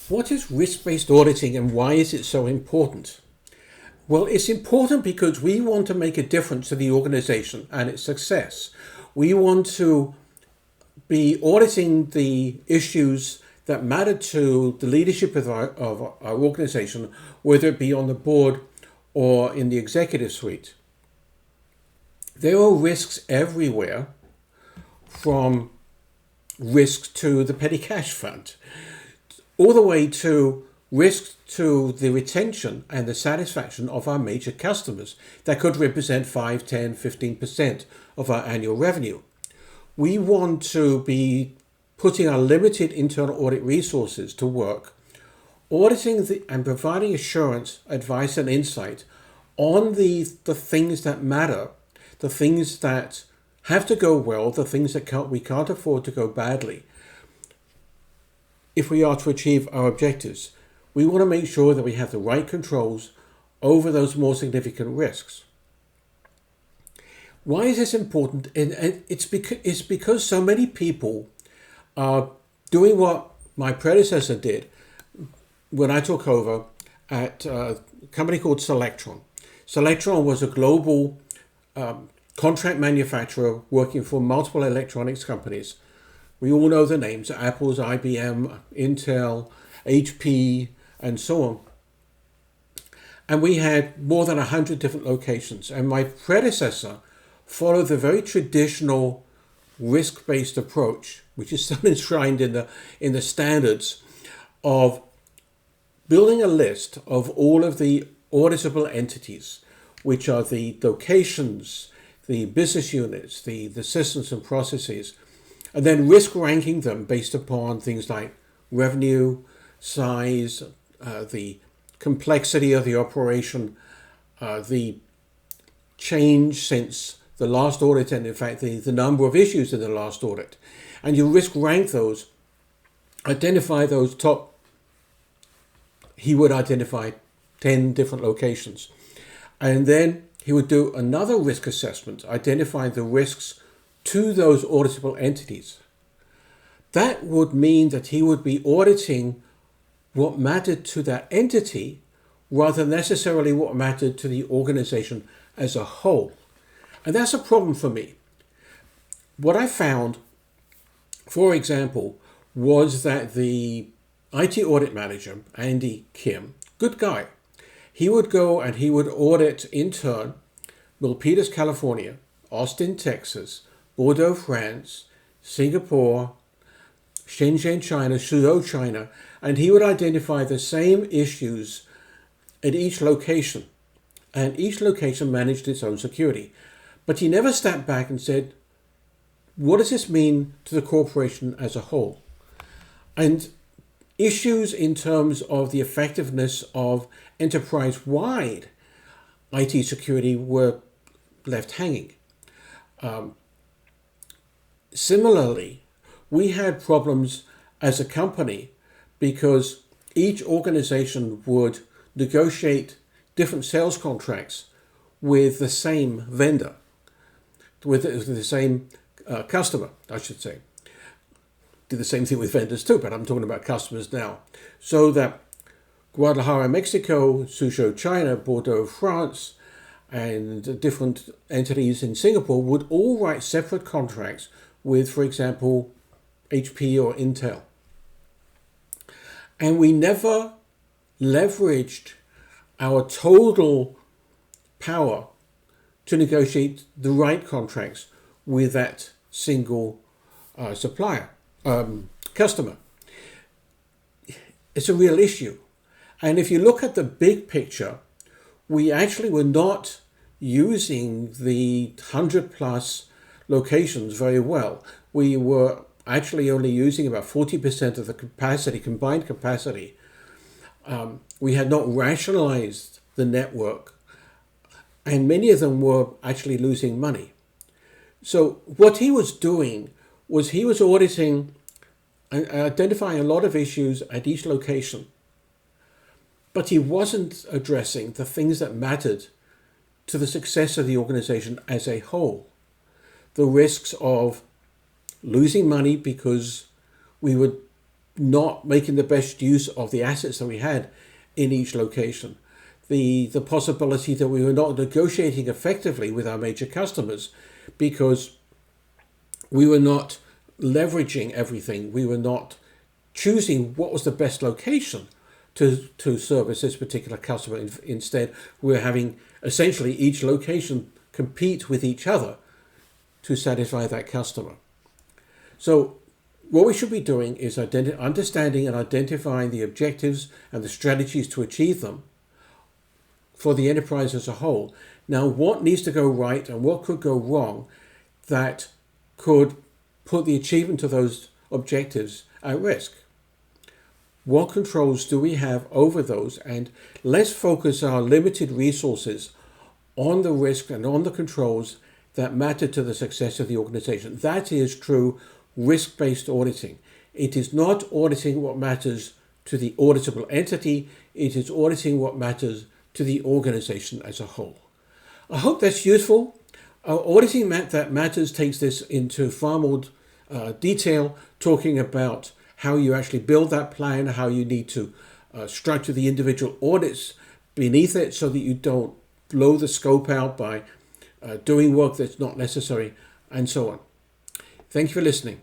What is risk-based auditing and why is it so important? Well, it's important because we want to make a difference to the organization and its success. We want to be auditing the issues that matter to the leadership of our organization, whether it be on the board or in the executive suite. There are risks everywhere, from risk to the petty cash fund, all the way to risk to the retention and the satisfaction of our major customers that could represent 5, 10, 15% of our annual revenue. We want to be putting our limited internal audit resources to work, auditing and providing assurance, advice and insight on the things that matter, the things that have to go well, the things that we can't afford to go badly. If we are to achieve our objectives, we want to make sure that we have the right controls over those more significant risks. Why is this important? And it's because so many people are doing what my predecessor did when I took over at a company called Selectron. Selectron was a global contract manufacturer working for multiple electronics companies. We all know the names: Apple's, IBM, Intel, HP, and so on. And we had more than 100 different locations. And my predecessor followed the very traditional risk-based approach, which is still enshrined in the standards, of building a list of all of the auditable entities, which are the locations, the business units, the systems and processes, and then risk ranking them based upon things like revenue, size, the complexity of the operation, the change since the last audit, and in fact the number of issues in the last audit. And you risk rank those, identify those top. He would identify 10 different locations. And then he would do another risk assessment, identifying the risks to those auditable entities. That would mean that he would be auditing what mattered to that entity rather than necessarily what mattered to the organization as a whole. And that's a problem for me. What I found, for example, was that the IT audit manager, Andy Kim, good guy, he would go and he would audit in turn Milpitas, California, Austin, Texas, Bordeaux, France, Singapore, Shenzhen, China, Suzhou, China, and he would identify the same issues at each location. And each location managed its own security. But he never stepped back and said, what does this mean to the corporation as a whole? And issues in terms of the effectiveness of enterprise-wide IT security were left hanging. Similarly, we had problems as a company because each organization would negotiate different sales contracts with the same vendor, with the same customer, I should say. Do the same thing with vendors too, but I'm talking about customers now. So that Guadalajara, Mexico, Suzhou, China, Bordeaux, France, and different entities in Singapore would all write separate contracts with, for example, HP or Intel. And we never leveraged our total power to negotiate the right contracts with that single customer. It's a real issue. And if you look at the big picture, we actually were not using the 100 plus locations very well. We were actually only using about 40% of the capacity, combined capacity. We had not rationalized the network, and many of them were actually losing money. So what he was doing was he was auditing and identifying a lot of issues at each location, but he wasn't addressing the things that mattered to the success of the organization as a whole. The risks of losing money because we would not making the best use of the assets that we had in each location. The possibility that we were not negotiating effectively with our major customers because we were not leveraging everything. We were not choosing what was the best location to service this particular customer. Instead, we're having essentially each location compete with each other to satisfy that customer. So what we should be doing is understanding and identifying the objectives and the strategies to achieve them for the enterprise as a whole. Now, what needs to go right and what could go wrong that could put the achievement of those objectives at risk? What controls do we have over those? And let's focus our limited resources on the risk and on the controls that matter to the success of the organization. That is true risk-based auditing. It is not auditing what matters to the auditable entity. It is auditing what matters to the organization as a whole. I hope that's useful. Auditing that matters takes this into far more detail, talking about how you actually build that plan, how you need to structure the individual audits beneath it so that you don't blow the scope out by doing work that's not necessary, and so on. Thank you for listening.